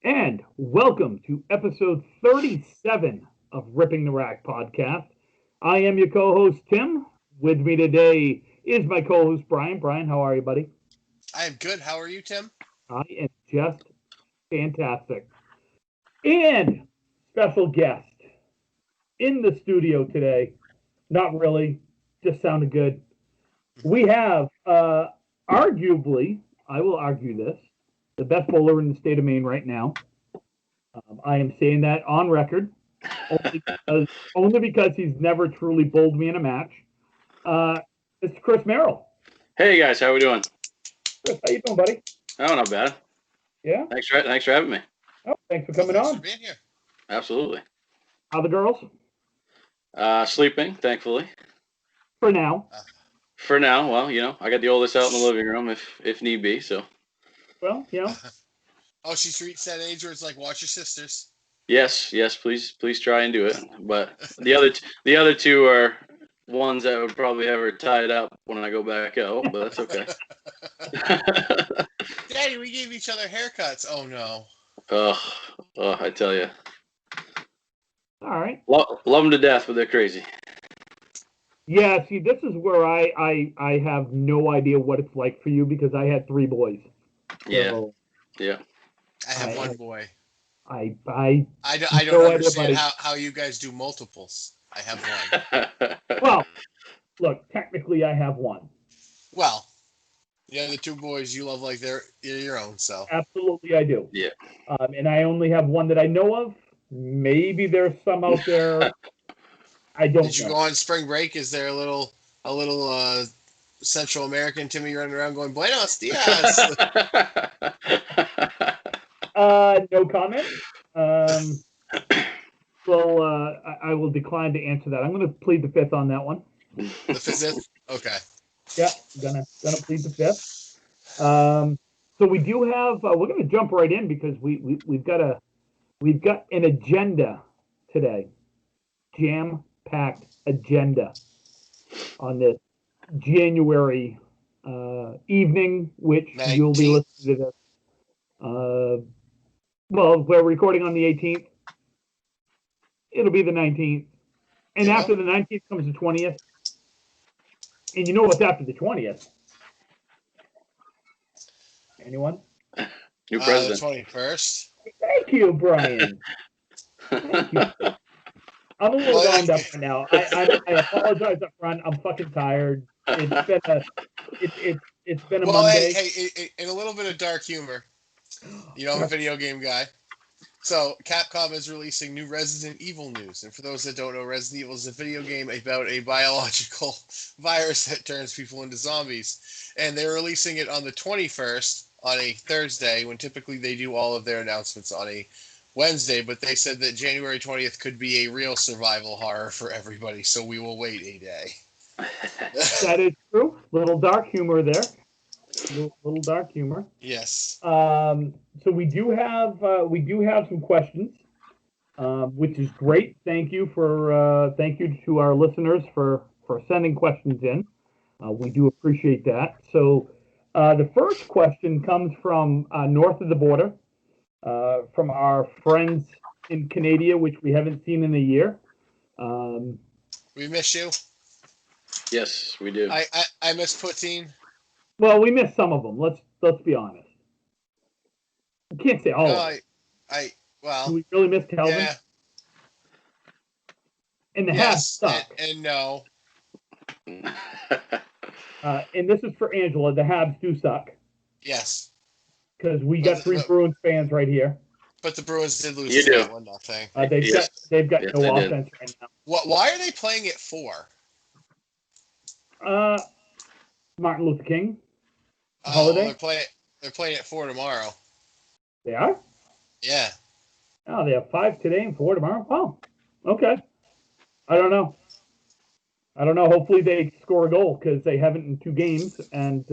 And welcome to episode 37 of Ripping the Rack podcast. I am your co host, Tim. With me today is my co host, Brian. Brian, how are you, buddy? I am good. How are you, Tim? I am just fantastic. And special guest in the studio today. Not really, just sounded good. We have, arguably, I will argue this, the best bowler in the state of Maine right now. I am saying that on record, only because he's never truly bowled me in a match. It's Chris Merrill. Hey guys, how we doing? Chris, how you doing, buddy? Oh, not bad. Yeah. Thanks for having me. Oh, thanks for coming Thanks on. for being here. Absolutely. How the girls? Sleeping, thankfully. For now. For now, well, I got the oldest out in the living room if need be. So. Well, Oh, she's reached that age where it's like, watch your sisters. Yes, please try and do it. But the other two are ones that would probably have her tied up when I go back out, but that's okay. Daddy, we gave each other haircuts. Oh no. Oh, I tell you. all right. Love them to death, but they're crazy. Yeah, see, this is where I have no idea what it's like for you because I had three boys. Yeah. I have one boy. I don't no idea, understand buddy. how you guys do multiples. I have one. Well, look, technically I have one. Well, the other two boys you love like they're your own, so. Absolutely, I do. Yeah. And I only have one that I know of. Maybe there's some out there. I don't Did you know. go on spring break? Is there a little Central American Timmy running around going, Buenos dias? No comment. So I will decline to answer that. I'm going to plead the fifth on that one. The fifth? Okay. Yeah, gonna plead the fifth. So we do have. We're going to jump right in because we've got an agenda today, jam-packed agenda on this January evening, which 19th. you'll be listening to this. Well, we're recording on the 18th. It'll be the 19th. And Yeah. after the 19th comes the 20th. And you know what's after the 20th? Anyone? New The president. 21st. Thank you, Brian. Thank you. I'm a little wound up right now. I apologize up front. I'm fucking tired. It's been a Monday. Hey, in a little bit of dark humor. I'm a video game guy. So, Capcom is releasing new Resident Evil news. And for those that don't know, Resident Evil is a video game about a biological virus that turns people into zombies. And they're releasing it on the 21st, on a Thursday, when typically they do all of their announcements on a Wednesday. But they said that January 20th could be a real survival horror for everybody. So we will wait a day. That is true. Little dark humor there. Little dark humor. Yes. So we do have some questions, which is great. Thank you to our listeners for sending questions in. We do appreciate that. So the first question comes from north of the border, from our friends in Canada, which we haven't seen in a year. We miss you. Yes, we do. I miss Poutine. Well, we missed some of them. Let's be honest. We can't say all of them. Do we really miss Calvin? Yeah. And the Habs Yes, suck. and no. And this is for Angela. The Habs do suck Yes. because we got three Bruins fans right here. But the Bruins did lose You do. 1-0. They've got Yes, no they did. offense right now. Why are they playing it for? Martin Luther King. Holiday? Holiday? They're playing it for tomorrow. They are? Yeah. Oh, they have 5 today and 4 tomorrow. Oh, okay. I don't know. Hopefully they score a goal because they haven't in 2 games, and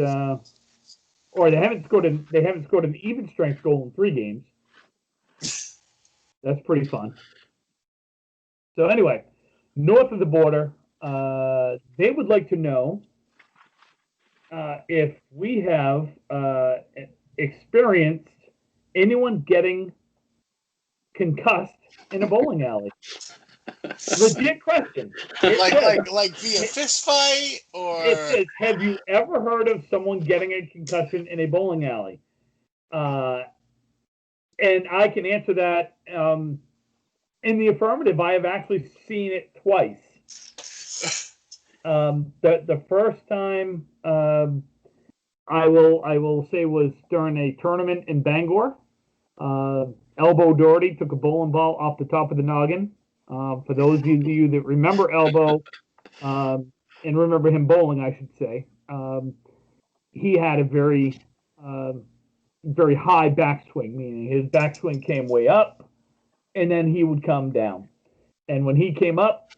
or they haven't scored an even strength goal in 3 games. That's pretty fun. So anyway, north of the border, they would like to know if we have experienced anyone getting concussed in a bowling alley? Legit question. It Like via fist fight says, have you ever heard of someone getting a concussion in a bowling alley? And I can answer that in the affirmative. I have actually seen it twice. The first time I will say was during a tournament in Bangor. Elbow Doherty took a bowling ball off the top of the noggin. For those of you that remember Elbow and remember him bowling, I should say, he had a very high backswing, meaning his backswing came way up, and then he would come down. And when he came up,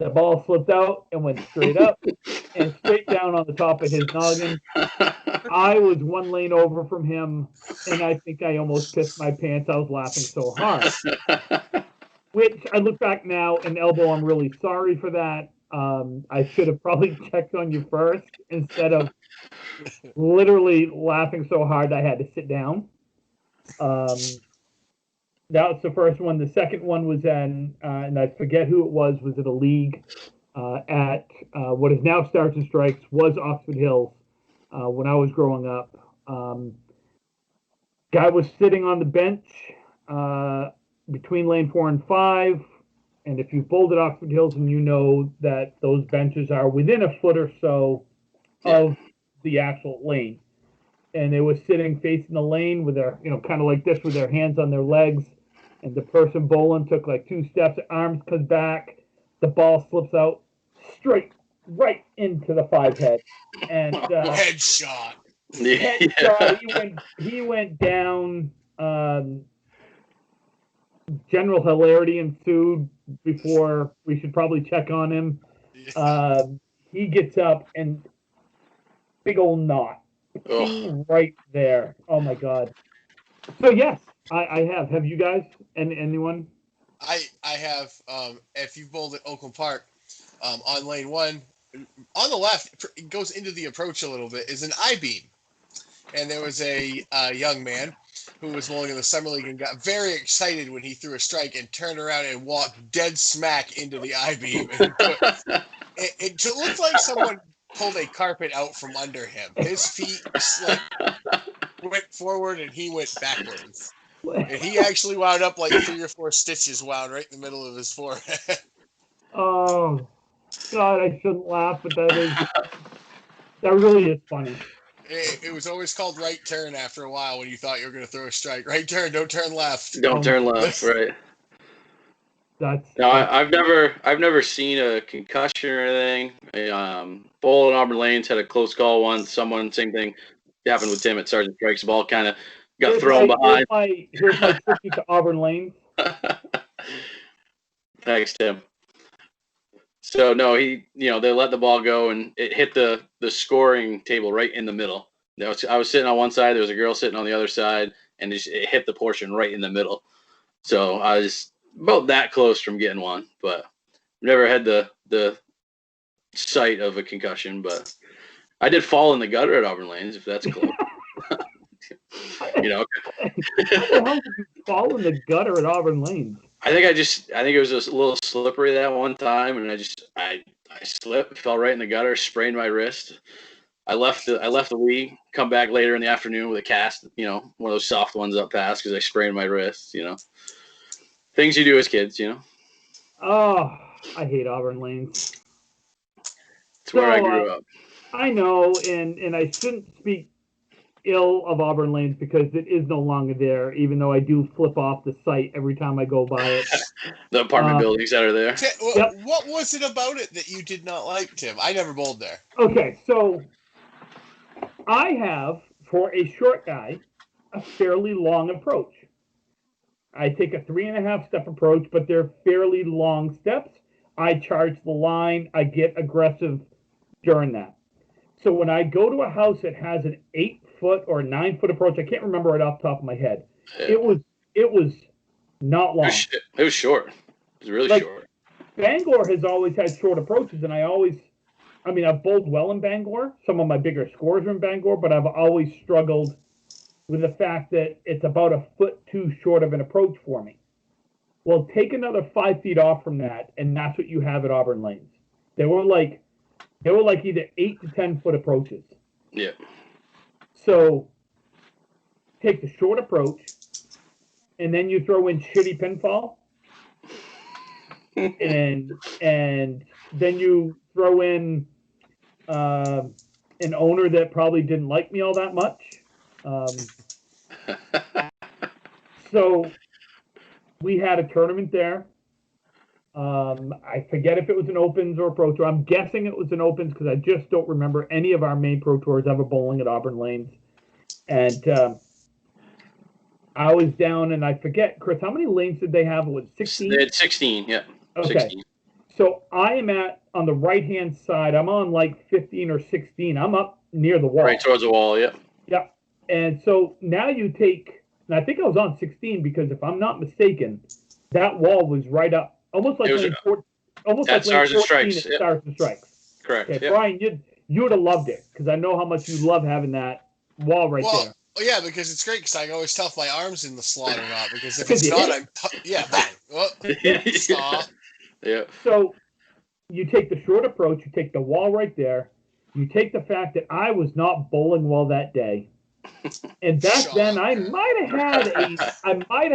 the ball slipped out and went straight up and straight down on the top of his noggin. I was one lane over from him, and I think I almost pissed my pants. I was laughing so hard. Which I look back now, and Elbow, I'm really sorry for that. I should have probably checked on you first instead of literally laughing so hard I had to sit down. That was the first one. The second one was and I forget who it was at a league at what is now Stars and Strikes, was Oxford Hills when I was growing up. Guy was sitting on the bench between lane 4 and 5. And if you've bowled at Oxford Hills and you know that those benches are within a foot or so of the actual lane. And they were sitting facing the lane with their, kind of like this with their hands on their legs. And the person bowling took like 2 steps, arms comes back, the ball slips out straight right into the 5 head. And headshot. Headshot. He went down. General hilarity ensued before we should probably check on him. He gets up and big old knot. Right there. Oh my God. So yes, I have. Have you guys? Anyone? I have. If you've bowled at Oakland Park, on lane 1, on the left, it goes into the approach a little bit, is an I-beam. And there was a young man who was bowling in the summer league and got very excited when he threw a strike and turned around and walked dead smack into the I-beam. It looked like someone pulled a carpet out from under him. His feet went forward and he went backwards. And he actually wound up like 3 or 4 stitches wound right in the middle of his forehead. Oh, God, I shouldn't laugh, but that really is funny. It was always called right turn after a while when you thought you were going to throw a strike. Right turn, don't turn left. Don't turn left, right. I've never seen a concussion or anything. Bowl and Auburn Lanes had a close call once. Same thing happened with Tim at Sergeant Strikes. The ball kind of got thrown behind. Here's my tribute to Auburn Lanes. Thanks, Tim. So no, they let the ball go and it hit the scoring table right in the middle. I was sitting on one side, there was a girl sitting on the other side, and it hit the portion right in the middle. So I was about that close from getting one, but never had the sight of a concussion. But I did fall in the gutter at Auburn Lanes, if that's close. How the hell did you fall in the gutter at Auburn Lanes? I think it was just a little slippery that one time, and I slipped, fell right in the gutter, sprained my wrist. I left the league, come back later in the afternoon with a cast, one of those soft ones up past because I sprained my wrist. Things you do as kids, Oh, I hate Auburn Lanes. It's where I grew up. I know, and I shouldn't speak ill of Auburn Lanes because it is no longer there, even though I do flip off the site every time I go by it. The apartment buildings that are there. What was it about it that you did not like, Tim? I never bowled there. Okay, so I have, for a short guy, a fairly long approach. I take a 3.5 step approach, but they're fairly long steps. I charge the line. I get aggressive during that. So when I go to a house that has an 8-foot or 9-foot approach, I can't remember right off the top of my head. Yeah. It was not long. It was short. It was really short. Bangor has always had short approaches, and I've bowled well in Bangor. Some of my bigger scores are in Bangor, but I've always struggled with the fact that it's about a foot too short of an approach for me. Well, take another 5 feet off from that, and that's what you have at Auburn Lanes. They were like either 8 to 10 foot approaches. Yeah. So take the short approach, and then you throw in shitty pinfall, and then you throw in an owner that probably didn't like me all that much. So we had a tournament there. I forget if it was an Opens or a Pro Tour. I'm guessing it was an Opens because I just don't remember any of our main Pro Tours ever bowling at Auburn Lanes. And I was down, and I forget, Chris, how many lanes did they have? It was 16? They had 16, yeah. Okay. 16. So I am on the right-hand side. I'm on like 15 or 16. I'm up near the wall. Right towards the wall, yeah. Yeah. And so now you take, and I think I was on 16 because if I'm not mistaken, that wall was right up, almost like lane 14, almost like lane 14 Strikes. at Stars and Strikes. Correct. Okay, Yep. Brian, you would have loved it because I know how much you love having that wall right there. Well, yeah, because it's great because I can always tell if my arm's in the slot or not. Because if it's not, bang. Oh, stop. Yeah. So you take the short approach, you take the wall right there, you take the fact that I was not bowling well that day. And back then I might have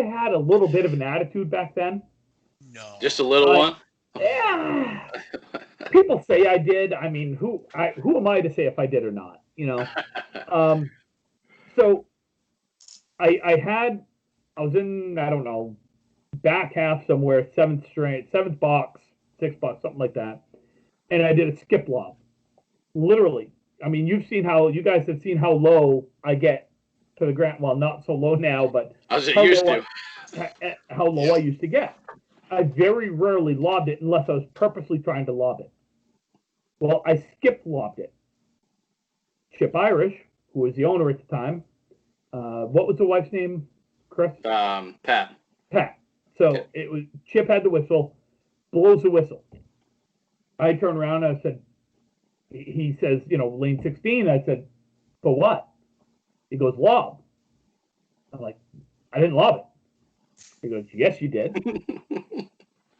had a little bit of an attitude back then. No. Just a little one? Yeah. People say I did. I mean, who am I to say if I did or not, you know? So I was in, I don't know, back half somewhere, seventh box, sixth box, something like that. And I did a skip lob. Literally. I mean, you guys have seen how low I get to the ground. Well, not so low now, but I used to. How low I used to get. I very rarely lobbed it unless I was purposely trying to lob it. Well, I skip lobbed it. Chip Irish, who was the owner at the time, what was the wife's name, Chris? Pat. So Yeah. it was Chip had the whistle, blows the whistle. I turn around and I said, he says, lane 16. I said, for what? He goes, lob. I'm like, I didn't lob it. He goes, yes, you did.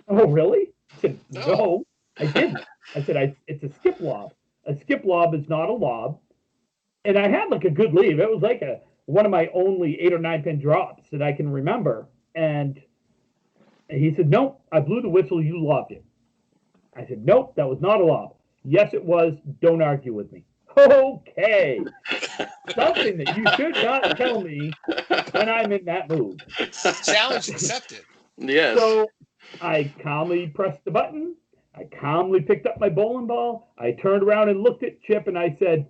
Oh, really? I said, no, I didn't. I said, it's a skip lob. A skip lob is not a lob. And I had like a good leave. It was like one of my only 8 or 9 pin drops that I can remember. And he said, nope, I blew the whistle. You lobbed it. I said, nope, that was not a lob. Yes, it was. Don't argue with me. Okay. Something that you should not tell me when I'm in that mood. Challenge accepted. Yes. So I calmly pressed the button. I calmly picked up my bowling ball. I turned around and looked at Chip and I said,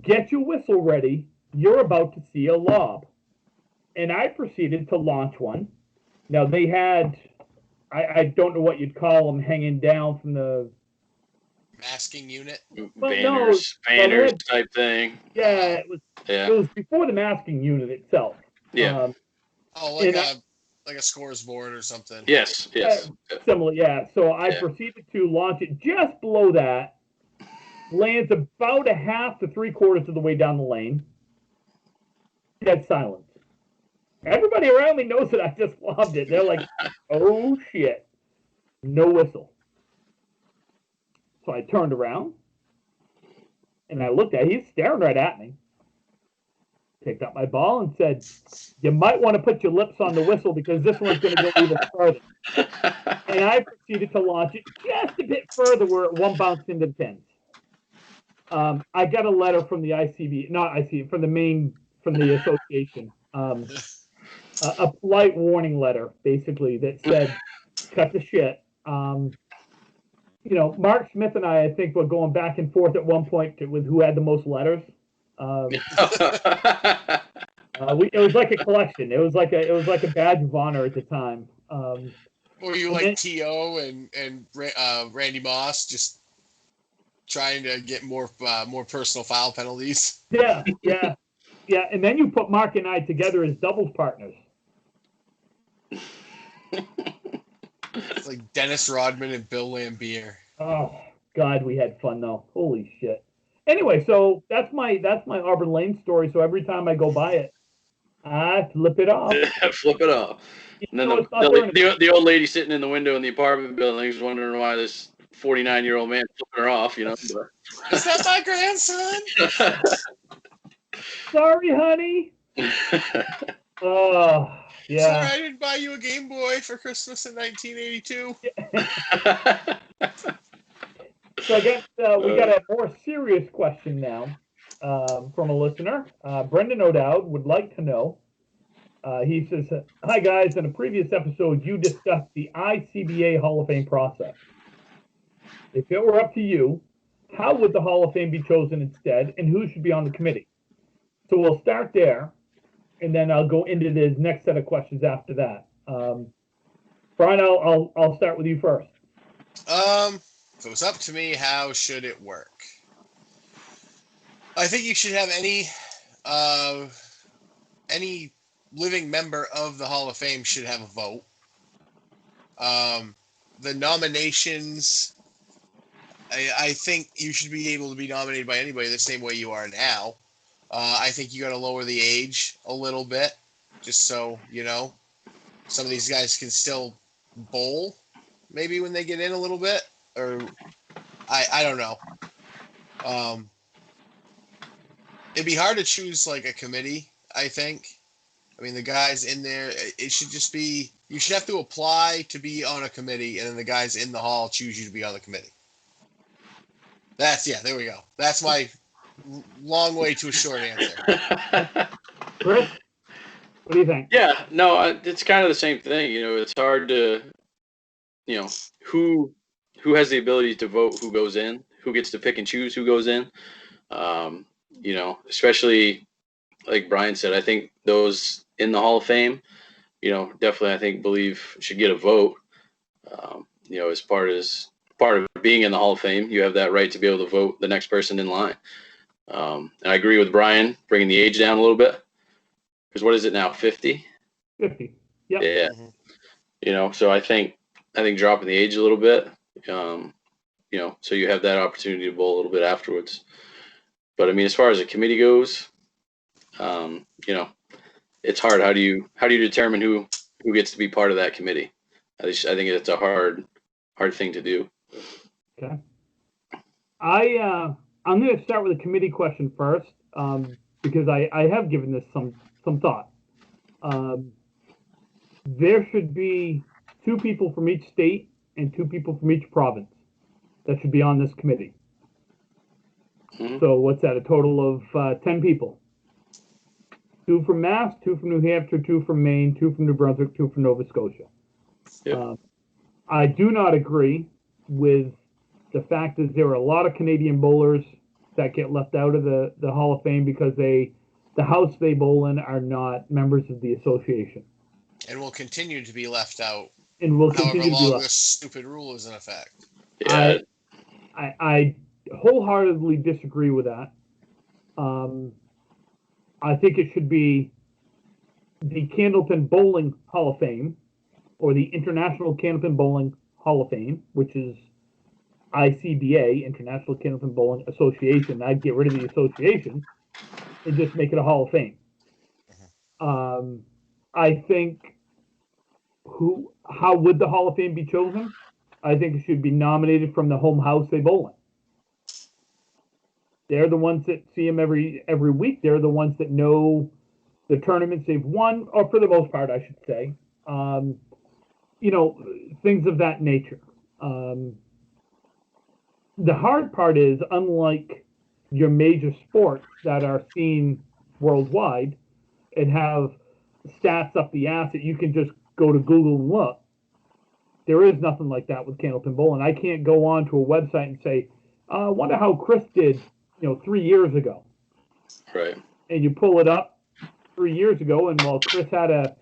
get your whistle ready. You're about to see a lob. And I proceeded to launch one. Now they had, I don't know what you'd call them, hanging down from the masking unit. Banners type thing. Yeah, it was before the masking unit itself. Yeah. Like a scores board or something. Yes. Similar, yeah. So I proceeded to launch it just below that. Lands about a half to 3/4 of the way down the lane. Dead silence. Everybody around me knows that I just lobbed it. They're like, oh shit. No whistle. So I turned around and I looked at it. He's staring right at me. Picked up my ball and said, you might want to put your lips on the whistle because this one's going to go even further. And I proceeded to launch it just a bit further where it one bounced into the pins. I got a letter from the from the association. A polite warning letter, basically, that said, cut the shit. Mark Smith and I think, were going back and forth at one point with who had the most letters. It was like a collection. It was like a badge of honor at the time. Were you like T.O. and Randy Moss just trying to get more personal foul penalties? Yeah. And then you put Mark and I together as doubles partners. It's like Dennis Rodman and Bill Lambier. Oh God, we had fun though. Holy shit. Anyway, so that's my Auburn Lane story. So every time I go by it, I flip it off. Flip it off. You And then know, it's not there the old lady sitting in the window in the apartment building is wondering why this 49-year-old man flipping her off, you know. Is that my grandson? Sorry, honey. Oh, yeah. Sorry, I didn't buy you a Game Boy for Christmas in 1982. So I guess we got a more serious question now from a listener. Brendan O'Dowd would like to know. He says, "Hi guys, in a previous episode, you discussed the ICBA Hall of Fame process. If it were up to you, how would the Hall of Fame be chosen instead, and who should be on the committee?" So we'll start there, and then I'll go into the next set of questions after that. Brian, I'll start with you first. If it was up to me, how should it work? I think you should have any living member of the Hall of Fame should have a vote. The nominations, I think you should be able to be nominated by anybody the same way you are now. I think you got to lower the age a little bit, just so, you know, some of these guys can still bowl maybe when they get in a little bit, or I don't know. It'd be hard to choose like a committee, I think. I mean, the guys in there, it should just be, you should have to apply to be on a committee, and then the guys in the hall choose you to be on the committee. There we go. That's my long way to a short answer. Chris, what do you think? Yeah, no, it's kind of the same thing. You know, it's hard to, you know, who has the ability to vote who goes in, who gets to pick and choose who goes in. You know, especially like Brian said, I think those in the Hall of Fame, you know, definitely I think believe should get a vote. You know, as part of being in the Hall of Fame, you have that right to be able to vote the next person in line. And I agree with Brian bringing the age down a little bit, because what is it now, 50? 50. Yep. Yeah. Mhm. You know, so I think dropping the age a little bit, you know, so you have that opportunity to bowl a little bit afterwards. But I mean, as far as the committee goes, you know, it's hard. How do you determine who gets to be part of that committee? I think it's a hard thing to do. Okay. I'm going to start with a committee question first, because I have given this some thought. There should be 2 people from each state and 2 people from each province that should be on this committee. Mhm. So what's that? A total of 10 people. 2 from Mass, 2 from New Hampshire, 2 from Maine, 2 from New Brunswick, 2 from Nova Scotia. Yep. I do not agree with the fact that there are a lot of Canadian bowlers that get left out of the Hall of Fame because the house they bowl in are not members of the association. And will continue to be left out, And will however continue to be long left. this stupid rule is in effect. Yeah. I wholeheartedly disagree with that. I think it should be the Candlepin Bowling Hall of Fame, or the International Candlepin Bowling Hall of Fame, which is ICBA, International Candlepin Bowling Association. I'd get rid of the association and just make it a Hall of Fame. I think how would the Hall of Fame be chosen? I think it should be nominated from the home house they bowl in. They're the ones that see them every week. They're the ones that know the tournaments they've won, or for the most part, I should say. You know, things of that nature. The hard part is, unlike your major sports that are seen worldwide and have stats up the ass that you can just go to Google and look, there is nothing like that with Candlepin Bowling. I can't go on to a website and say, I wonder how Chris did, 3 years ago. Right. And you pull it up 3 years ago, and well, Chris had a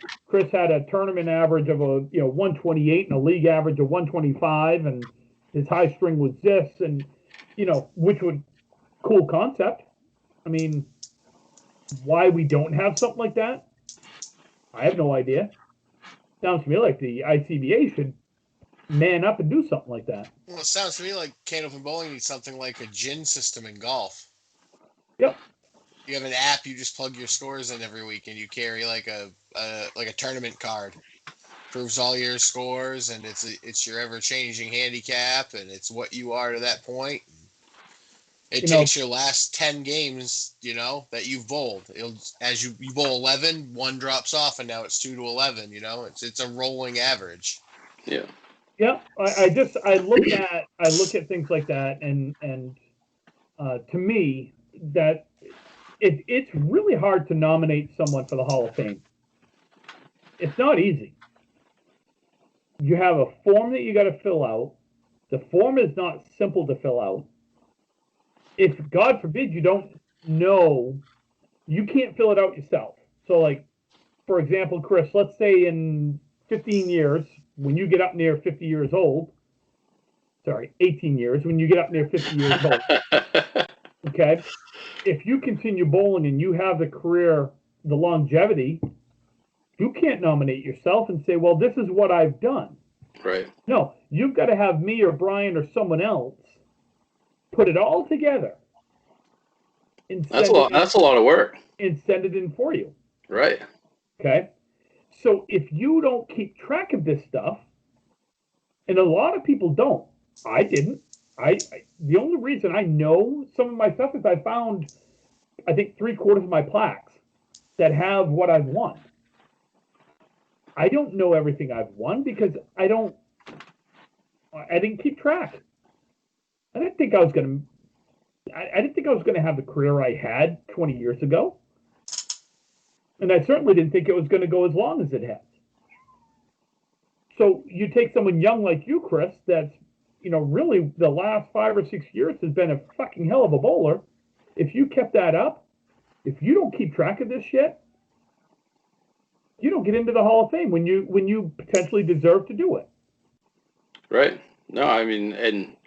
tournament average of 128 and a league average of 125, and his high string was this, and which would cool concept. I mean, why we don't have something like that, I have no idea. Sounds to me like the ICBA should man up and do something like that. Well, it sounds to me like Candlepin Bowling needs something like a gin system in golf. Yep. You have an app. You just plug your scores in every week, and you carry like a tournament card. Proves all your scores, and it's your ever changing handicap, and it's what you are to that point. It takes your last 10 games, that you've bowled. As you bowl 11, one drops off, and now it's 2 to 11. It's a rolling average. Yeah. Yeah, I look at things like that, and to me, that it's really hard to nominate someone for the Hall of Fame. It's not easy. You have a form that you got to fill out. The form is not simple to fill out. If, God forbid, you don't know, you can't fill it out yourself. So, like, for example, Chris, let's say in 15 years, when you get up near 50 years old, 18 years, when you get up near 50 years old, okay, if you continue bowling and you have the career, the longevity, you can't nominate yourself and say, well, this is what I've done. Right. No, you've got to have me or Brian or someone else put it all together. That's a lot of work. And send it in for you. Right. Okay. So if you don't keep track of this stuff, and a lot of people don't, I didn't. The only reason I know some of my stuff is I found, I think, 3/4 of my plaques that have what I've won. I don't know everything I've won because I didn't keep track. I didn't think I was gonna have the career I had 20 years ago. And I certainly didn't think it was going to go as long as it has. So you take someone young like you, Chris, that's, really the last 5 or 6 years has been a fucking hell of a bowler. If you kept that up, if you don't keep track of this shit, you don't get into the Hall of Fame when you potentially deserve to do it. Right. No, I mean, and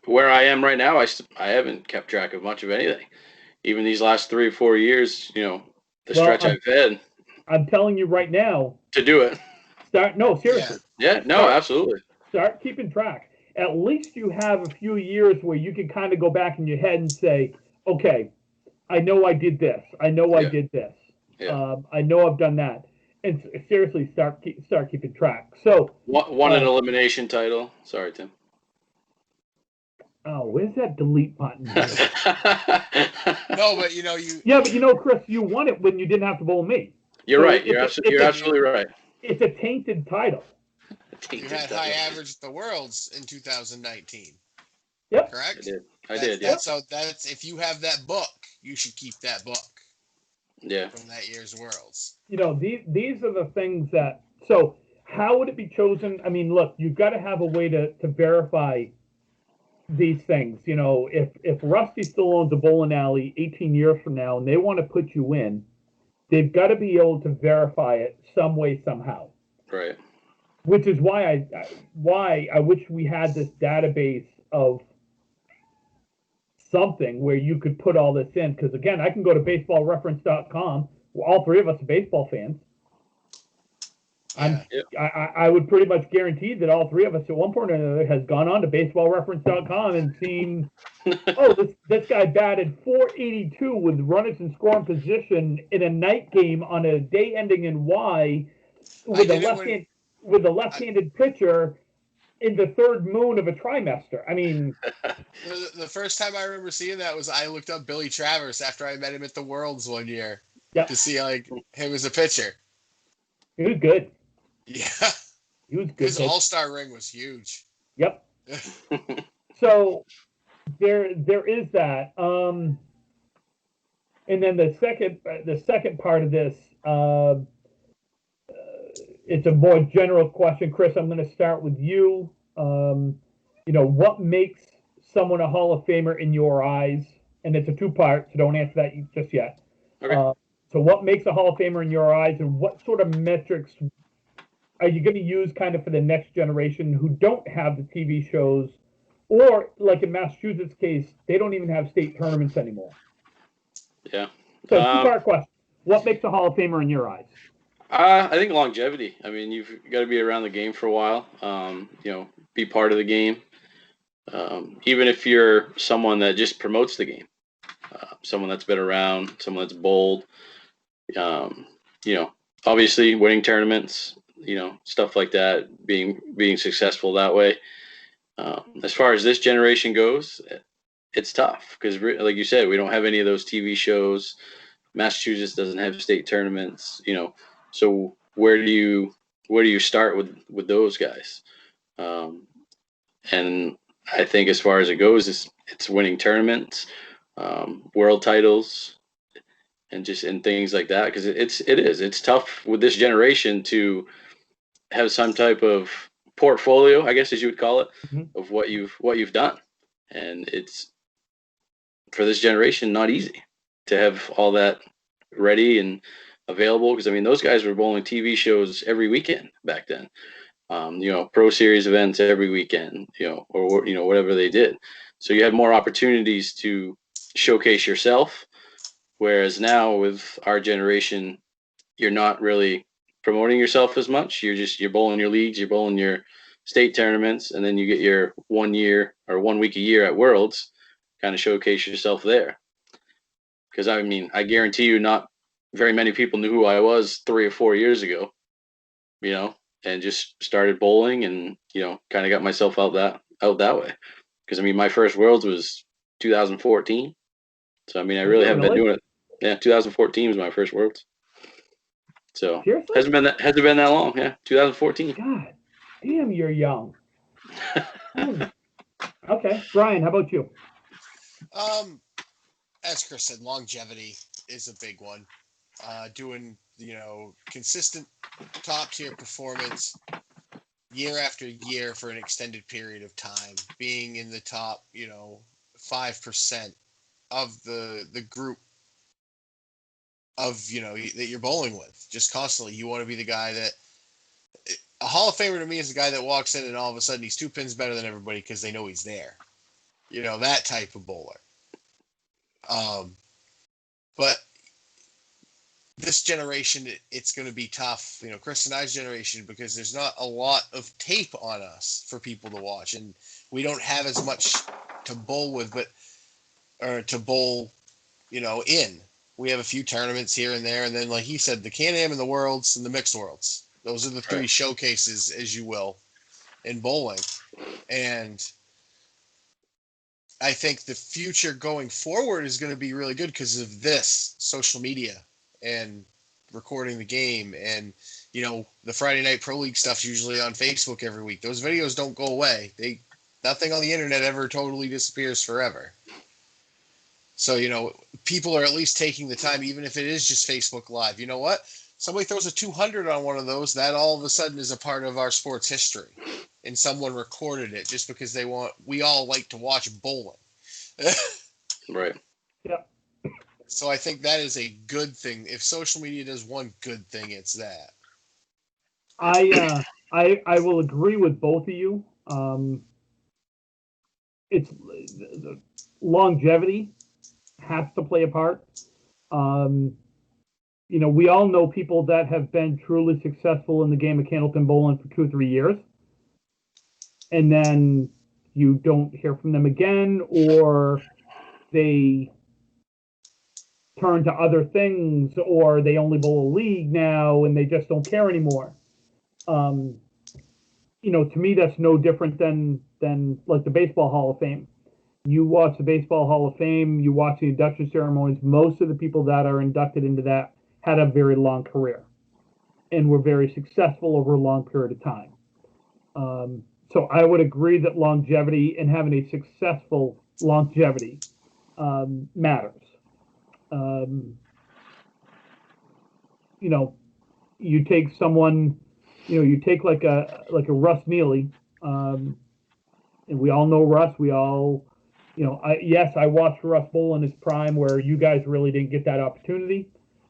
where I am right now, I haven't kept track of much of anything. Even these last 3 or 4 years, stretch I've had. I'm telling you right now. To do it. Seriously. Yeah, no, absolutely. Start keeping track. At least you have a few years where you can kind of go back in your head and say, okay, I know I did this. I know I did this. Yeah. I know I've done that. And seriously, start keeping track. So won an elimination title. Sorry, Tim. Oh, where's that delete button? No, but you. Yeah, but Chris, you won it when you didn't have to bowl me. You're right. You're absolutely right. It's a tainted title. You had high average at the Worlds in 2019. Yep. Correct? I did. So that's if you have that book, you should keep that book. Yeah. From that year's Worlds. These are the things that. So how would it be chosen? I mean, look, you've got to have a way to verify these things. If Rusty still owns a bowling alley 18 years from now and they want to put you in, they've got to be able to verify it some way, somehow. Right. Which is why I wish we had this database of something where you could put all this in. Because again, I can go to baseballreference.com. All three of us are baseball fans. I would pretty much guarantee that all three of us at one point or another has gone on to baseballreference.com and seen, this guy batted .482 with runners in scoring position in a night game on a day ending in Y with a left-handed pitcher in the third moon of a trimester. I mean, the first time I remember seeing that was I looked up Billy Travers after I met him at the Worlds one year to see him as a pitcher. He was good. Yeah. He was good. His all-star ring was huge. Yep. So there is that. And then the second part of this, it's a more general question. Chris, I'm going to start with you. What makes someone a Hall of Famer in your eyes? And it's a two-part, so don't answer that just yet. Okay. So what makes a Hall of Famer in your eyes, and what sort of metrics are you going to use kind of for the next generation who don't have the TV shows, or like in Massachusetts' case, they don't even have state tournaments anymore? Yeah. So two-part question. What makes a Hall of Famer in your eyes? I think longevity. I mean, you've got to be around the game for a while, be part of the game. Even if you're someone that just promotes the game, someone that's been around, someone that's bold. You know, obviously winning tournaments, you know, stuff like that, being successful that way. As far as this generation goes, it's tough because, like you said, we don't have any of those TV shows. Massachusetts doesn't have state tournaments, you know. So where do you start with those guys? And I think as far as it goes, it's winning tournaments, world titles, and things like that. Because it's tough with this generation to have some type of portfolio, I guess as you would call it, of what you've done, and it's for this generation not easy to have all that ready and available. Because I mean, those guys were bowling TV shows every weekend back then. You know, Pro Series events every weekend, you know, or, you know, whatever they did. So you had more opportunities to showcase yourself. Whereas now with our generation, you're not really promoting yourself as much. You're bowling your leagues, you're bowling your state tournaments, and then you get your 1 year or 1 week a year at Worlds, kind of showcase yourself there. Because I mean, I guarantee you, not very many people knew who I was 3 or 4 years ago, you know, and just started bowling and, you know, kind of got myself out that way. Because I mean, my first Worlds was 2014, so I mean, I really haven't been doing it. Yeah, 2014 was my first Worlds. So Seriously? hasn't been that long. Yeah, 2014. God damn, you're young. Okay, Brian, how about you? As Chris said, longevity is a big one. Doing, you know, consistent top tier performance year after year for an extended period of time, being in the top, you know, 5% of the group of, you know, that you're bowling with, just constantly. You want to be the guy that a Hall of Famer to me is the guy that walks in and all of a sudden he's 2 pins better than everybody because they know he's there. You know, that type of bowler. But this generation, it's going to be tough, you know, Chris and I's generation, because there's not a lot of tape on us for people to watch, and we don't have as much to bowl with, or to bowl, you know, in. We have a few tournaments here and there, and then, like he said, the Can-Am and the Worlds and the Mixed Worlds. Those are the three showcases, as you will, in bowling. And I think the future going forward is going to be really good because of this social media and recording the game. And, you know, the Friday Night Pro League stuff's usually on Facebook every week. Those videos don't go away. Nothing on the internet ever totally disappears forever. So, you know, people are at least taking the time, even if it is just Facebook Live. You know what? Somebody throws a 200 on one of those, that all of a sudden is a part of our sports history. And someone recorded it just because we all like to watch bowling. Right. Yeah. So I think that is a good thing. If social media does one good thing, it's that. I will agree with both of you. It's longevity has to play a part. You know, we all know people that have been truly successful in the game of candlepin bowling for 2 or 3 years, and then you don't hear from them again, or they turn to other things, or they only bowl a league now and they just don't care anymore. You know, to me, that's no different than like the Baseball Hall of Fame. You watch the Baseball Hall of Fame, you watch the induction ceremonies, most of the people that are inducted into that had a very long career and were very successful over a long period of time. So I would agree that longevity and having a successful longevity matters. You know, you take someone, you know, you take like a Russ Neely, and we all know Russ. We all, you know, I watched Russ bowl in his prime where you guys really didn't get that opportunity.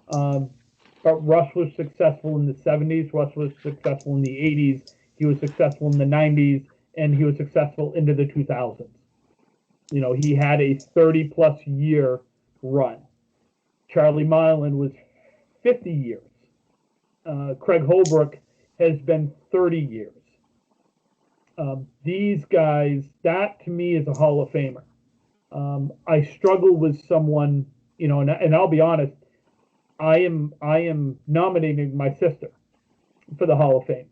But Russ was successful in the 70s. Russ was successful in the 80s. He was successful in the 90s, and he was successful into the 2000s. You know, he had a 30-plus year run. Charlie Milan was 50 years. Craig Holbrook has been 30 years. These guys, that to me is a Hall of Famer. I struggle with someone and I'll be honest, I am nominating my sister for the Hall of Fame.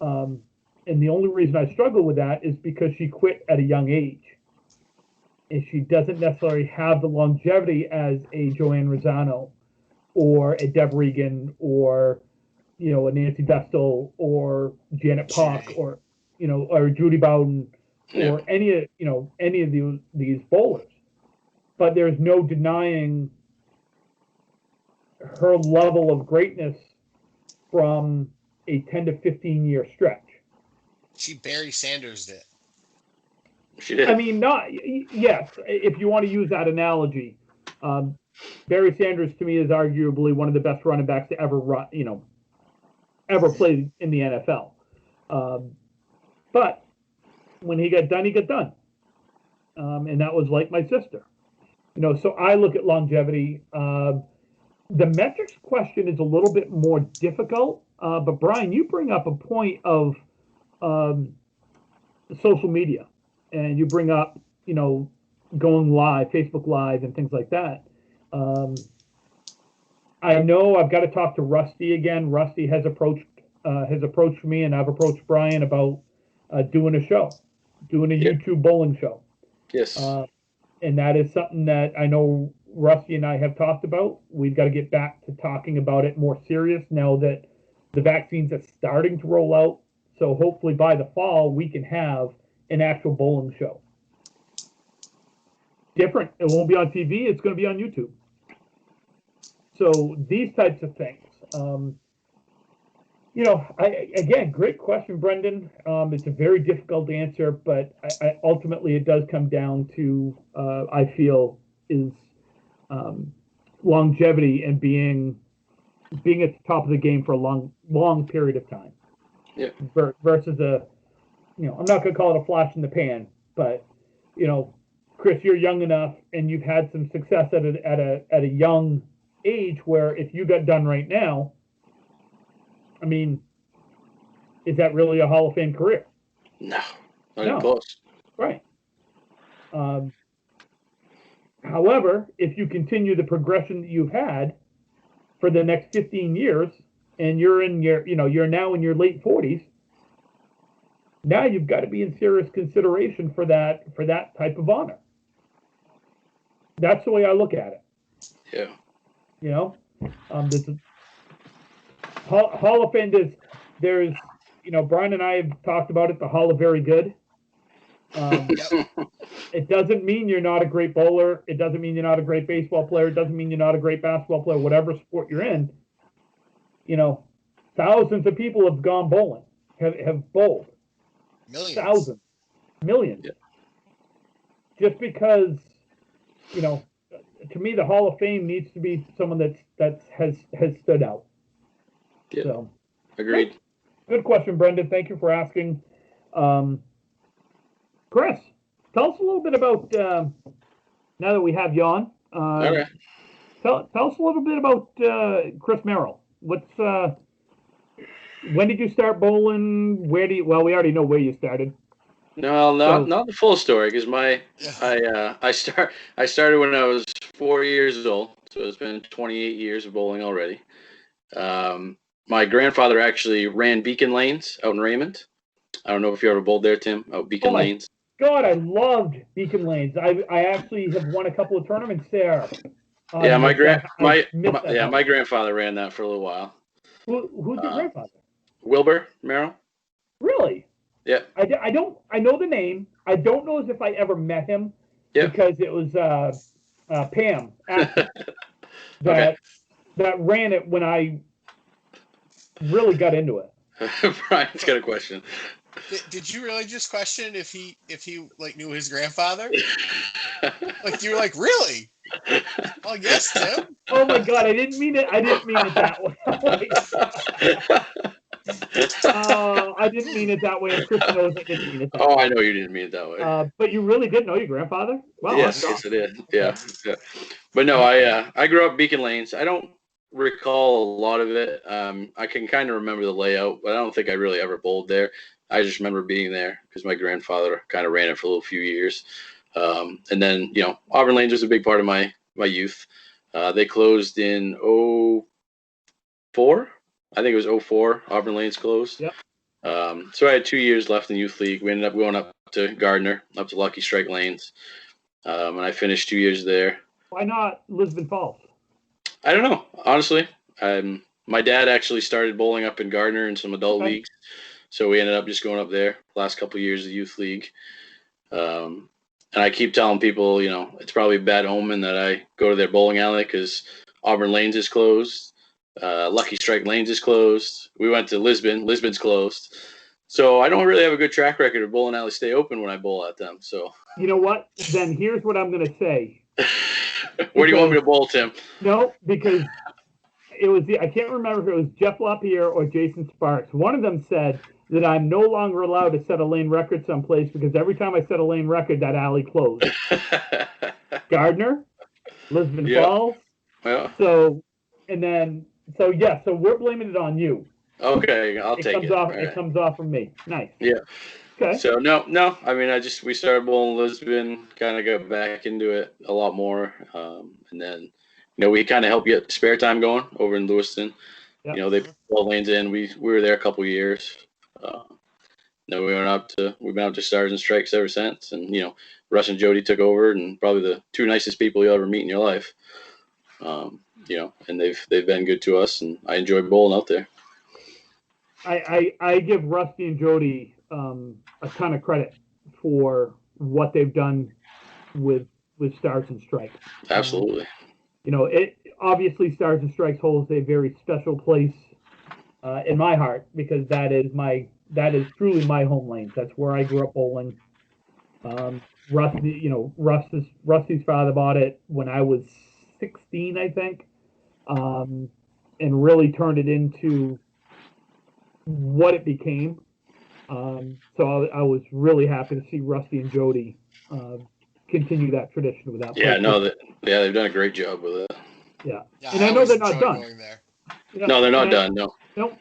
And the only reason I struggle with that is because she quit at a young age. And she doesn't necessarily have the longevity as a Joanne Rosano or a Deb Regan or, a Nancy Vestal or Janet Pock or Judy Bowden or any of these bowlers. But there's no denying her level of greatness from a 10 to 15 year stretch. She Barry Sanders did. She did. I mean, yes, if you want to use that analogy, Barry Sanders to me is arguably one of the best running backs to ever run, ever played in the NFL. But when he got done, he got done. And that was like my sister. So I look at longevity. The metrics question is a little bit more difficult. But Brian, you bring up a point of social media. And you bring up, going live, Facebook Live, and things like that. I know I've got to talk to Rusty again. Rusty has approached me, and I've approached Brian about doing a YouTube bowling show. Yes. And that is something that I know Rusty and I have talked about. We've got to get back to talking about it more serious now that the vaccines are starting to roll out. So hopefully by the fall we can have an actual bowling show. Different. It won't be on TV. It's going to be on YouTube. So these types of things. Again, great question, Brendan. It's a very difficult answer, but ultimately it does come down to, I feel, is longevity and being at the top of the game for a long period of time. Yeah. Versus I'm not going to call it a flash in the pan, but, Chris, you're young enough and you've had some success at a young age where if you got done right now, I mean, is that really a Hall of Fame career? No, not even close. Right. However, if you continue the progression that you've had for the next 15 years and you're now in your late 40s, now you've got to be in serious consideration for that type of honor. That's the way I look at it. Yeah. This is Hall of Fame. There's Brian and I have talked about it. The Hall of Very Good. It doesn't mean you're not a great bowler. It doesn't mean you're not a great baseball player. It doesn't mean you're not a great basketball player. Whatever sport you're in, thousands of people have gone bowling, have bowled. Millions. Thousands. Millions. Yeah. Just because, to me, the Hall of Fame needs to be someone that has stood out. Yeah. So, agreed. Good question, Brendan. Thank you for asking. Chris, tell us a little bit about, now that we have you on, Okay. tell us a little bit about Chris Merrill. When did you start bowling? We already know where you started. No, not the full story, because I started when I was 4 years old, so it's been 28 years of bowling already. My grandfather actually ran Beacon Lanes out in Raymond. I don't know if you ever bowled there, Tim. Out Beacon Lanes. God, I loved Beacon Lanes. I actually have won a couple of tournaments there. Yeah, my grandfather ran that for a little while. Who's your grandfather? Wilbur Merrill. Really? Yeah. I know the name. I don't know as if I ever met him. Yeah. Because it was Pam that ran it when I really got into it. Brian's got a question. Did you really just question if he like knew his grandfather? Like you were like, really? Oh yes, Tim. Oh my God, I didn't mean it that way. I didn't mean it that way, and Chris knows I didn't mean it that way. Oh, I know you didn't mean it that way. But you really did know your grandfather? Wow. Yes, I did. Yeah. But no, I grew up Beacon Lanes. I don't recall a lot of it. I can kind of remember the layout, but I don't think I really ever bowled there. I just remember being there because my grandfather kind of ran it for a little few years. And then, Auburn Lanes was a big part of my my youth. They closed in '04. I think it was '04. Auburn Lanes closed. Yep. So I had 2 years left in youth league. We ended up going up to Gardner, up to Lucky Strike Lanes, and I finished 2 years there. Why not Lisbon Falls? I don't know, honestly. My dad actually started bowling up in Gardner in some adult leagues, so we ended up just going up there last couple of years of youth league. And I keep telling people, it's probably a bad omen that I go to their bowling alley because Auburn Lanes is closed. Lucky Strike Lanes is closed. We went to Lisbon. Lisbon's closed. So I don't really have a good track record of bowling alley stay open when I bowl at them. So you know what? Then here's what I'm going to say. Where do you want me to bowl, Tim? No, because it was I can't remember if it was Jeff LaPierre or Jason Sparks. One of them said that I'm no longer allowed to set a lane record someplace because every time I set a lane record, that alley closed. Gardner, Lisbon Falls. Yeah. So we're blaming it on you. Okay, I'll take it. It comes off from me. Nice. Yeah. Okay. So no. I mean, we started bowling Lisbon, kind of got back into it a lot more, and then we kind of help get spare time going over in Lewiston. Yep. They put 12 lanes in. We were there a couple years. Then we've been up to Stars and Strikes ever since, and Russ and Jody took over, and probably the two nicest people you'll ever meet in your life. And they've been good to us, and I enjoy bowling out there. I give Rusty and Jody a ton of credit for what they've done with Stars and Strikes. Absolutely. It obviously Stars and Strikes holds a very special place in my heart because that is truly my home lanes. That's where I grew up bowling. Rusty's father bought it when I was 16, I think, and really turned it into what it became. So I was really happy to see Rusty and Jody continue that tradition with that. They've done a great job with it. Yeah, and I know they're not done. No, they're not done. No. Nope.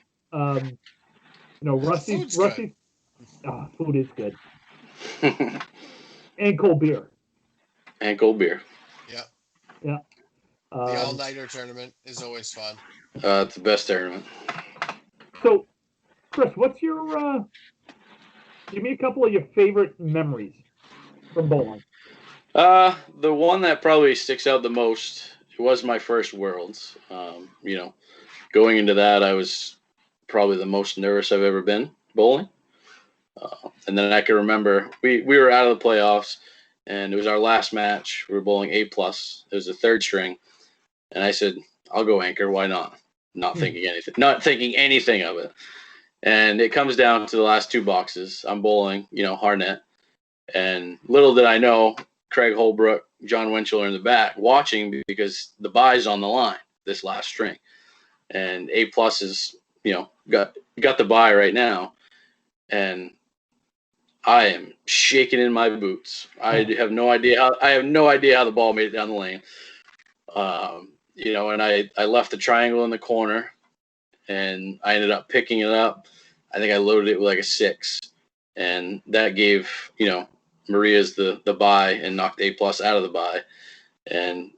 Rusty's food is good. And cold beer. And cold beer. Yeah. Yeah. The all-nighter tournament is always fun. It's the best tournament. So, Chris, what's your give me a couple of your favorite memories from bowling? The one that probably sticks out the most was my first Worlds. Going into that, I was probably the most nervous I've ever been bowling. And then I can remember we were out of the playoffs, and it was our last match. We were bowling A+. It was the third string, and I said, "I'll go anchor. Why not?" Not thinking anything of it. And it comes down to the last two boxes. I'm bowling, Harnett, and little did I know, Craig Holbrook, John Winchell are in the back watching because the bye's on the line this last string, and A+ is got the bye right now, and I am shaking in my boots. I have no idea how the ball made it down the lane. And I left the triangle in the corner, and I ended up picking it up. I think I loaded it with like a 6, and that gave Maria's the bye and knocked A+ out of the bye. And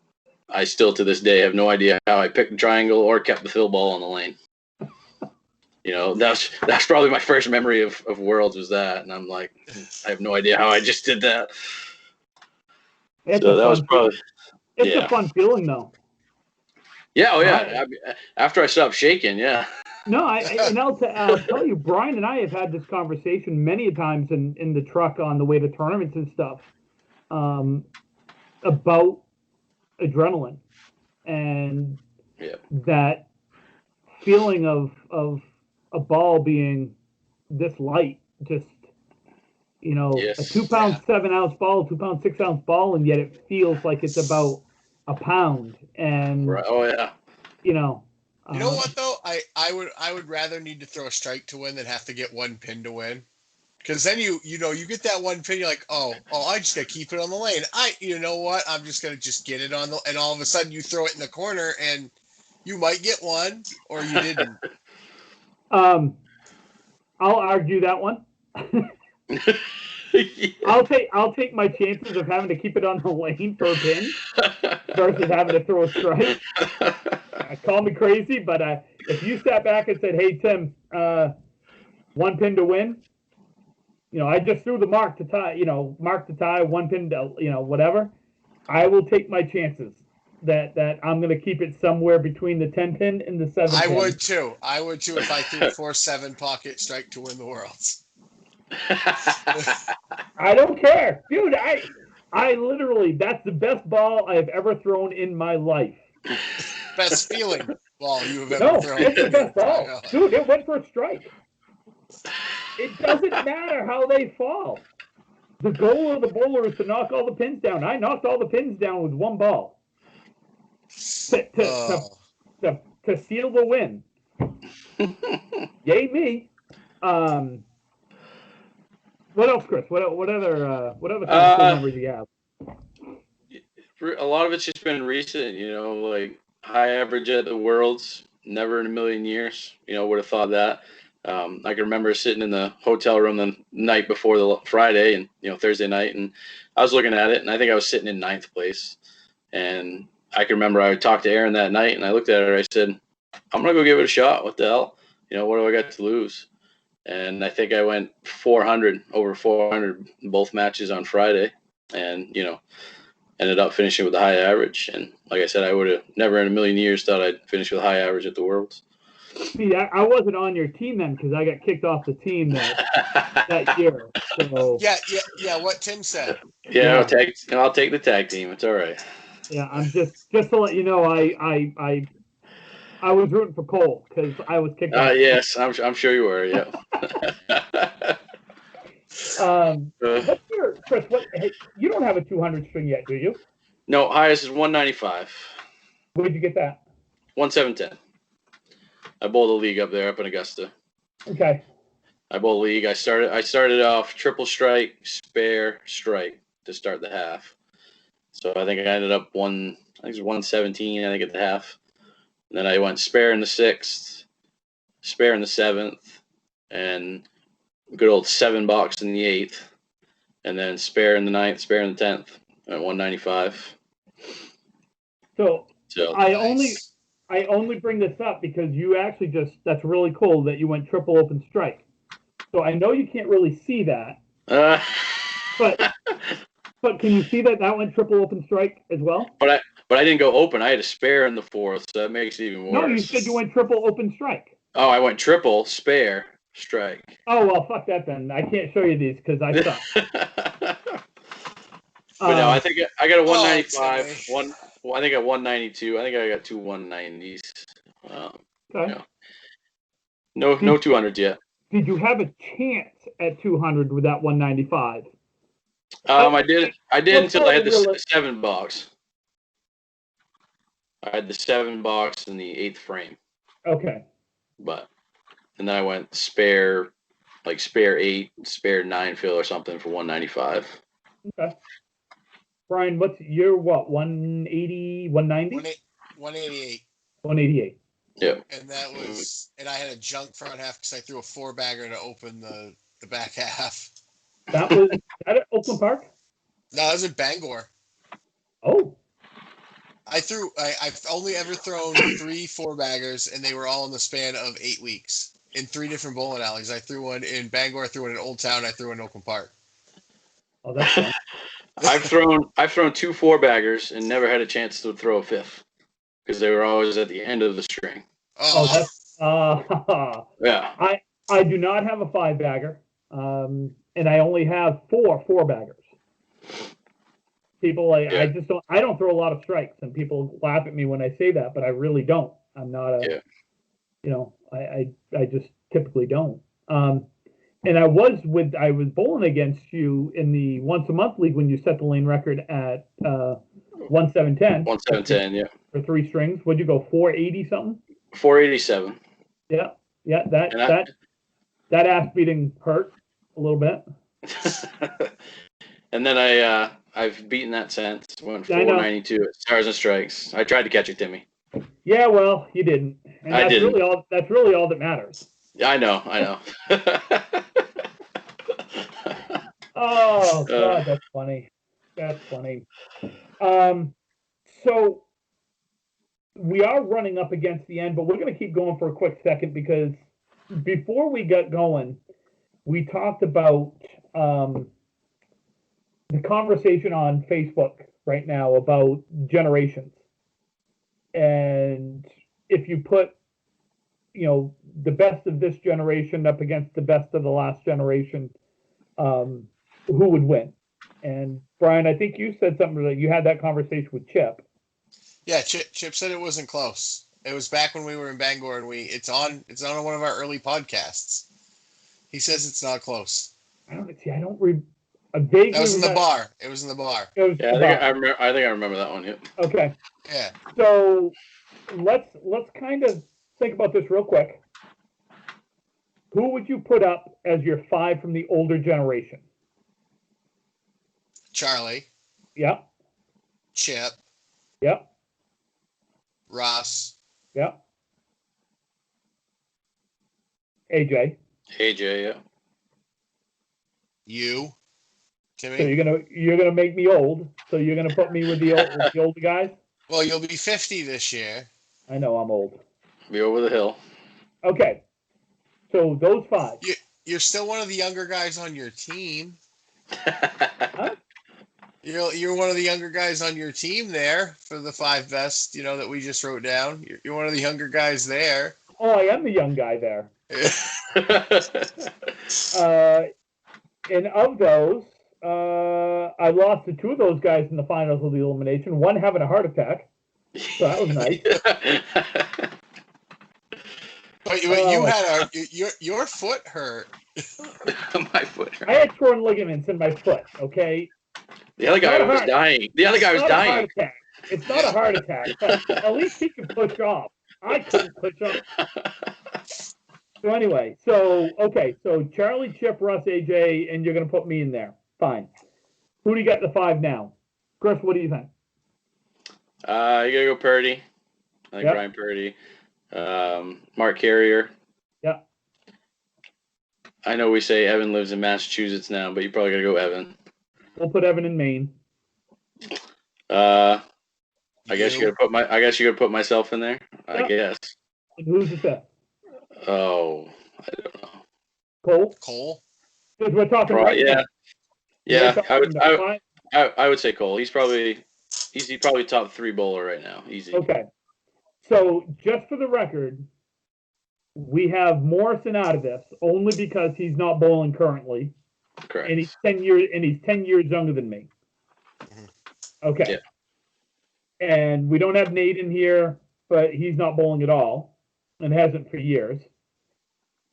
I still to this day have no idea how I picked the triangle or kept the fill ball on the lane. That's probably my first memory of Worlds was that, and I'm like, I have no idea how I just did that. It's a fun feeling, though. Yeah, after I stopped shaking, yeah. No, I'll tell you, Brian and I have had this conversation many times in the truck on the way to tournaments and stuff about adrenaline and that feeling of a ball being this light, just a 2 pound 7 ounce ball, 2 pound 6 ounce ball, and yet it feels like it's about a pound. And right. Oh yeah. You know what though? I would rather need to throw a strike to win than have to get one pin to win. Because then you get that one pin, you're like, oh, I just gotta keep it on the lane. You know what? I'm just gonna get it on and all of a sudden you throw it in the corner and you might get one or you didn't. I'll argue that one. I'll take my chances of having to keep it on the lane for a pin versus having to throw a strike. Call me crazy, but if you sat back and said, "Hey Tim, one pin to win," I just threw the mark to tie. Mark to tie, one pin to whatever. I will take my chances that I'm going to keep it somewhere between the 10 pin and the 7 pin. I would too if I threw 4-7 pocket strike to win the Worlds. I don't care, dude. I literally, that's the best ball I have ever thrown in my life. Best feeling ball you have ever thrown. It's the best ball, dude. It went for a strike. It doesn't matter how they fall. The goal of the bowler is to knock all the pins down. I knocked all the pins down with one ball to seal the win. Yay me. What else, Chris? What other kind of memories do you have? A lot of it's just been recent, like high average at the Worlds. Never in a million years, would have thought that. I can remember sitting in the hotel room the night before the Friday and, Thursday night, and I was looking at it, and I think I was sitting in 9th place. And I can remember I talked to Aaron that night, and I looked at her, I said, I'm going to go give it a shot. What the hell? What do I got to lose? And I think I went over 400 in both matches on Friday, and, ended up finishing with a high average. And like I said, I would have never in a million years thought I'd finish with a high average at the Worlds. See, I wasn't on your team then because I got kicked off the team that year. So yeah. What Tim said. Yeah. I'll take the tag team. It's all right. Yeah, I'm just to let you know, I was rooting for Cole because I was kicked off. Yes, I'm sure you were. Yeah. What's your Chris? Hey, you don't have a 200 string yet, do you? No, highest is 195. Where'd you get that? 1710. I bowled a league up there, up in Augusta. Okay. I bowled a league. I started off triple strike, spare, strike to start the half. So I think I ended up it was 117, I think, at the half. And then I went spare in the 6th, spare in the 7th, and good old 7 box in the 8th, and then spare in the 9th, spare in the 10th, at 195. So I only bring this up because you actually that's really cool that you went triple open strike. So I know you can't really see that, but can you see that went triple open strike as well? But I didn't go open. I had a spare in the 4th, so that makes it even worse. No, you said you went triple open strike. Oh, I went triple, spare, strike. Oh, well, fuck that then. I can't show you these because I suck. But no, I think I got a 195, I think at 192. I think I got 2 190s. Okay. No 200s yet. Did you have a chance at 200 with that 195? I did until I had the 7 box. I had the 7 box in the 8th frame. Okay. And then I went spare 8, spare 9 fill or something for 195. Okay. Brian, what's your 180, 190? 188. 188. Yeah. And I had a junk front half because I threw a 4-bagger to open the back half. That was at Oakland Park? No, that was in Bangor. Oh. I've only ever thrown 3 4-baggers, and they were all in the span of 8 weeks in 3 different bowling alleys. I threw one in Bangor, I threw one in Old Town, I threw one in Oakland Park. Oh, that's fun. I've thrown 2 4-baggers and never had a chance to throw a 5th because they were always at the end of the string. Yeah. I do not have a 5-bagger, and I only have 4 4-baggers. People I don't throw a lot of strikes, and people laugh at me when I say that, but I really don't. I'm not I just typically don't. And I was bowling against you in the once a month league when you set the lane record at 1710. 1710, yeah. For 3 strings. What'd you go, 480 something? 487. Yeah. That ass beating hurt a little bit. And then I've beaten that since. Went 492 at Stars and Strikes. I tried to catch it, Timmy. Yeah, well, you didn't. And I didn't. That's really all that matters. Yeah, I know. Oh God, that's funny. That's funny. So we are running up against the end, but we're going to keep going for a quick second because before we got going, we talked about the conversation on Facebook right now about generations. And if you put, the best of this generation up against the best of the last generation, who would win? And Brian, I think you said something that you had that conversation with Chip. Yeah, Chip said it wasn't close. It was back when we were in Bangor, and it's on one of our early podcasts. He says it's not close. I don't see. I don't read. Vaguely that was in the bar. It was in the bar. Yeah, I think I remember that one. Yep. Okay. Yeah. So let's kind of think about this real quick. Who would you put up as your 5 from the older generation? Charlie. Yep. Chip. Yep. Ross. Yep. AJ, yeah. You. Timmy. So you're gonna make me old. So you're gonna put me with the older guys. Well, you'll be 50 this year. I know I'm old. Be over the hill. Okay. So those 5. You're still one of the younger guys on your team. Huh? You're one of the younger guys on your team there for the 5 best, that we just wrote down. You're one of the younger guys there. Oh, I am the young guy there. And of those, I lost to 2 of those guys in the finals of the elimination. One having a heart attack, so that was nice. But you had your foot hurt. My foot hurt. I had torn ligaments in my foot. Okay. The other guy was dying. The other guy was dying. It's not a heart attack, but at least he can push off. I couldn't push off. So anyway, so Charlie, Chip, Russ, AJ, and you're going to put me in there. Fine. Who do you got the 5 now? Chris, what do you think? You got to go Purdy. I think Brian Purdy. Mark Carrier. Yeah. I know we say Evan lives in Massachusetts now, but you probably got to go Evan. We'll put Evan in Maine. I guess you got to put myself in there. I guess. And who's the 5th? Oh, I don't Cole. know. Because we're talking right now. Yeah. I would say Cole. He's probably top 3 bowler right now. Easy. Okay. So just for the record, we have Morrison out of this only because he's not bowling currently. Correct. And he's 10 years younger than me. Okay. Yeah. And we don't have Nate in here, but he's not bowling at all and hasn't for years.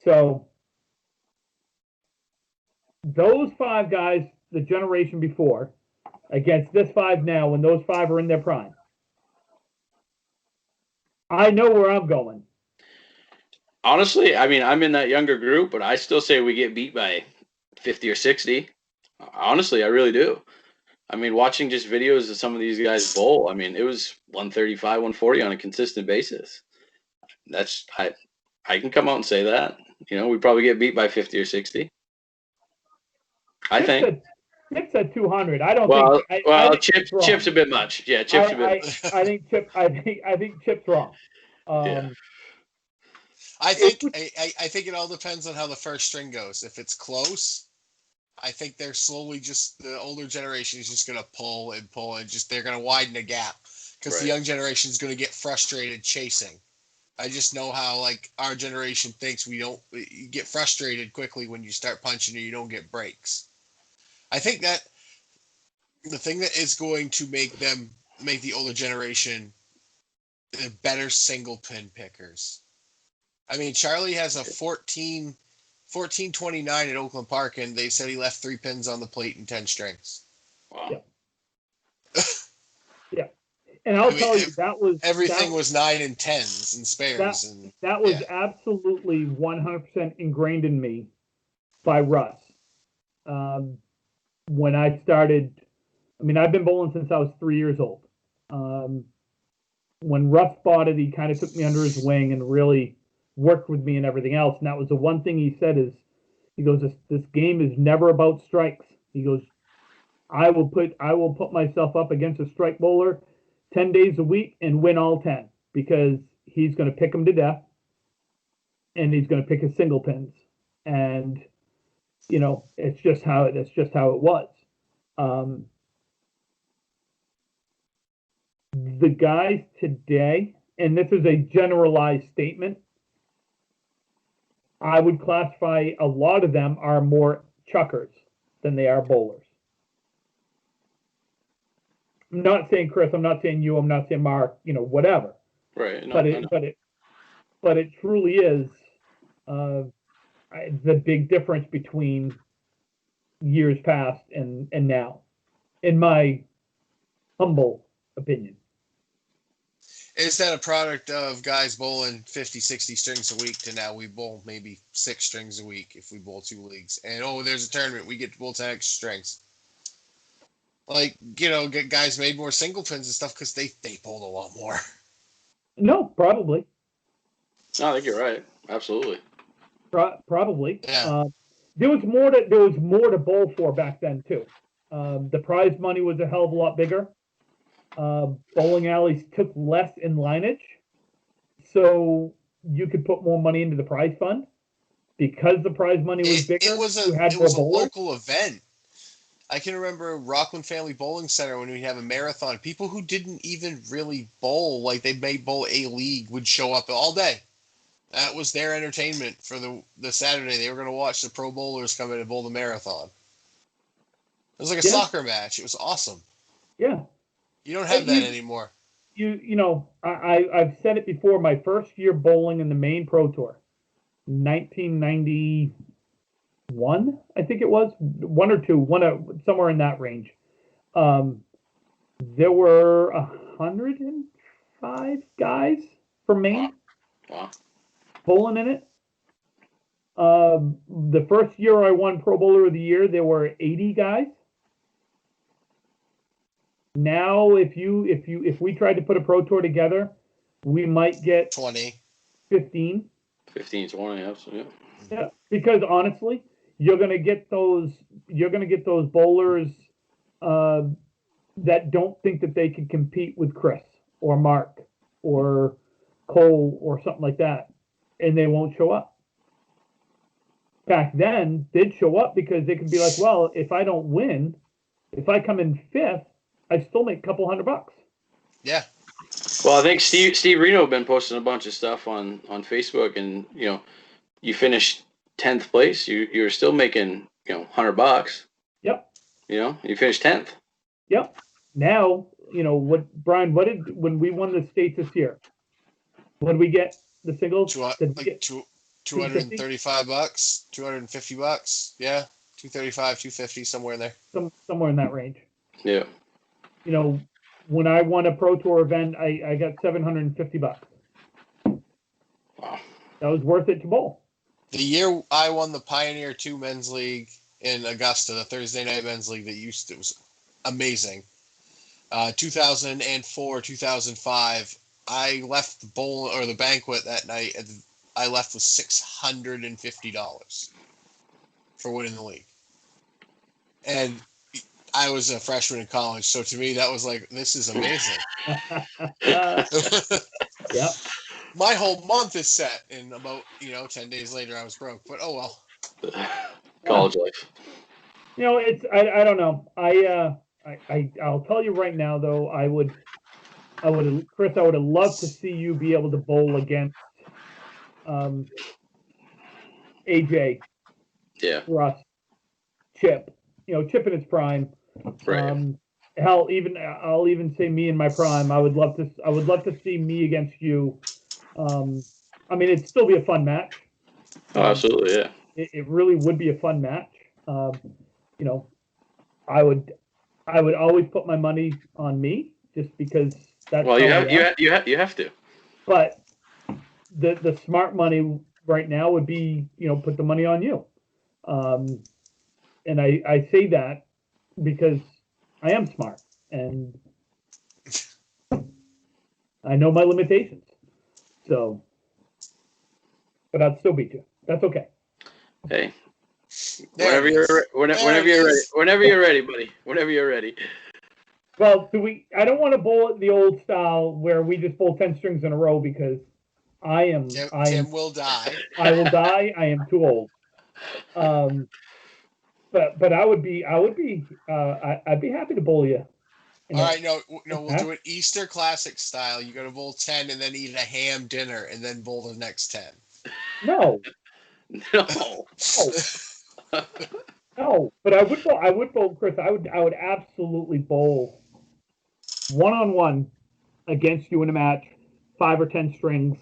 So those 5 guys, the generation before, against this 5 now, when those 5 are in their prime, I know where I'm going. Honestly, I mean, I'm in that younger group, but I still say we get beat by 50 or 60. Honestly, I really do. I mean, watching just videos of some of these guys bowl, I mean, it was 135, 140 on a consistent basis. I can come out and say that. We probably get beat by 50 or 60. I think. Chip said 200. I don't think. Chip's a bit much. Yeah, Chip's a bit. I think Chip's wrong. Yeah. I think it all depends on how the first string goes. If it's close, I think they're slowly the older generation is just going to pull and just they're going to widen the gap because the young generation is going to get frustrated chasing. I just know how our generation thinks you get frustrated quickly when you start punching or you don't get breaks. I think that the thing that is going to make the older generation the better single pin pickers. I mean, Charlie has a 1429 at Oakland Park, and they said he left 3 pins on the plate and 10 strings. Wow. Yeah. And I'll tell you, everything was 9 and 10s and spares. That was absolutely 100% ingrained in me by Russ. When I started, I've been bowling since I was 3 years old. When Russ bought it, he kind of took me under his wing and really worked with me and everything else. And that was the one thing he said is, he goes, this game is never about strikes. He goes, I will put myself up against a strike bowler 10 days a week and win all 10 because he's going to pick them to death and he's going to pick his single pins. And, it's just how it was. The guys today, and this is a generalized statement, I would classify a lot of them are more chuckers than they are bowlers. I'm not saying Chris, I'm not saying you, I'm not saying Mark, whatever. Right. No, but it truly is the big difference between years past and now, in my humble opinion. Is that a product of guys bowling 50, 60 strings a week to now we bowl maybe 6 strings a week if we bowl 2 leagues? And, there's a tournament, we get to bowl 10 extra strings. Like, get guys made more single pins and stuff because they bowled a lot more. No, probably. No, I think you're right. Absolutely. Probably. Yeah. There was more to bowl for back then, too. The prize money was a hell of a lot bigger. Bowling alleys took less in lineage, so you could put more money into the prize fund because the prize money was bigger. It was a local event. I can remember Rockland Family Bowling Center when we'd have a marathon. People who didn't even really bowl, like they may bowl a league, would show up all day. That was their entertainment for the Saturday. They were going to watch the pro bowlers come in and bowl the marathon. It was like a soccer match. It was awesome. Yeah. You don't have that anymore. I've said it before. My first year bowling in the Maine Pro Tour, 1991, I think it was 1 or 2, somewhere in that range. There were 105 guys from Maine bowling in it. The first year I won Pro Bowler of the Year, there were 80 guys. Now, if we tried to put a pro tour together, we might get 20, 15, 20, absolutely. Yeah, because honestly, you're gonna get those bowlers that don't think that they can compete with Chris or Mark or Cole or something like that, and they won't show up. Back then, they'd show up because they could be like, well, if I don't win, if I come in 5th, I still make a couple $100. Yeah. Well, I think Steve Reno been posting a bunch of stuff on Facebook, and you finished 10th place. You're still making $100. Yep. You finished 10th. Yep. Now when we won the state this year? What did we get? The singles? $235, $250. Yeah, 235, 250, somewhere in there. Somewhere in that range. Yeah. When I won a Pro Tour event, I got $750. Wow. That was worth it to bowl. The year I won the Pioneer 2 Men's League in Augusta, the Thursday night men's league it was amazing. 2004, 2005, I left the banquet that night, and I left with $650 for winning the league. And I was a freshman in college, so to me that was like, this is amazing. Yep. My whole month is set, and about 10 days later I was broke. But oh well. College life. It's I don't know. I'll tell you right now though, Chris, I would have loved to see you be able to bowl against AJ. Yeah. Russ, Chip. Chip in his prime. Right. Hell, I'll even say me in my prime. I would love to see me against you. It'd still be a fun match. Oh, absolutely, yeah. It really would be a fun match. I would always put my money on me just because that's. Well, you have to. But the smart money right now would be put the money on you. And I say that because I am smart and I know my limitations. So, but I'd still beat you. That's okay. Hey, There Whenever it you're is. whenever you're ready. Whenever you're ready, buddy. Whenever you're ready. Well, I don't want to bowl it the old style where we just bowl 10 strings in a row because Tim will die. I will die. I am too old. But I'd be happy to bowl you. All right, no, we'll do it Easter Classic style. You got to bowl 10 and then eat a ham dinner and then bowl the next 10. No. No. No, but I would bowl, Chris. I would absolutely bowl 1-on-1 against you in a match, 5 or 10 strings.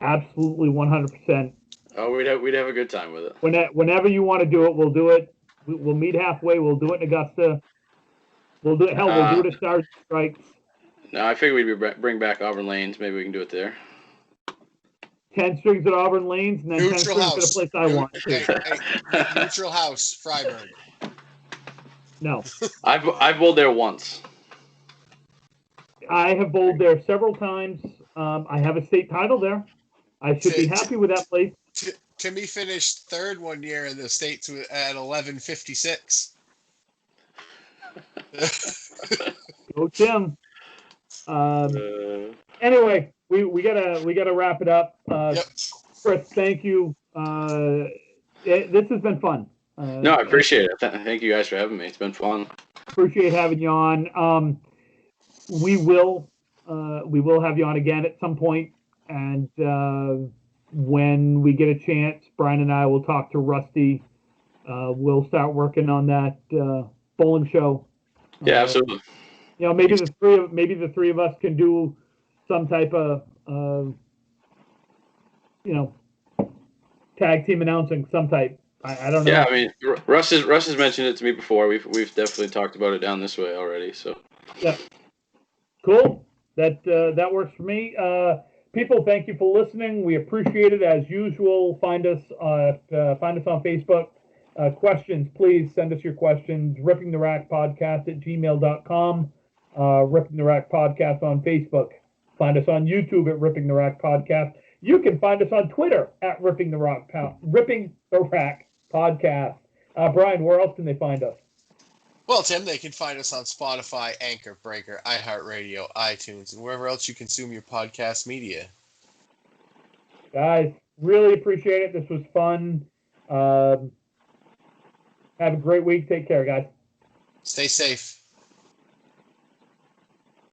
Absolutely 100%. Oh, we'd have a good time with it. Whenever you want to do it, we'll do it. We'll meet halfway. We'll do it in Augusta. We'll do it. Hell, we'll do it at Stars Strikes. No, I figured we'd bring back Auburn Lanes. Maybe we can do it there. 10 strings at Auburn Lanes, and then Neutral 10 strings house. at a place I want. Hey, neutral house, Freiburg. No, I've bowled there once. I have bowled there several times. I have a state title there. I should be happy with that place. Timmy finished third one year in the States at 11:56. Go Tim. Anyway, we gotta wrap it up. Yep. Chris, thank you. This has been fun. No, I appreciate it. Thank you guys for having me. It's been fun. Appreciate having you on. We will have you on again at some point, and when we get a chance, Brian and I will talk to Rusty. We'll start working on that bowling show. Yeah, absolutely. Maybe the three of us can do some type of tag team announcing, some type. I don't know. Yeah, I mean, Russ has mentioned it to me before. We've definitely talked about it down this way already. So. Yeah. Cool. That works for me. People, thank you for listening. We appreciate it as usual. Find us on Facebook. Questions, please send us your questions. rippingtherack.podcast@gmail.com. Ripping the Rack Podcast on Facebook. Find us on YouTube at Ripping the Rack Podcast. You can find us on Twitter at Ripping the Rack Podcast. Brian, where else can they find us? Well, Tim, they can find us on Spotify, Anchor, Breaker, iHeartRadio, iTunes, and wherever else you consume your podcast media. Guys, really appreciate it. This was fun. Have a great week. Take care, guys. Stay safe.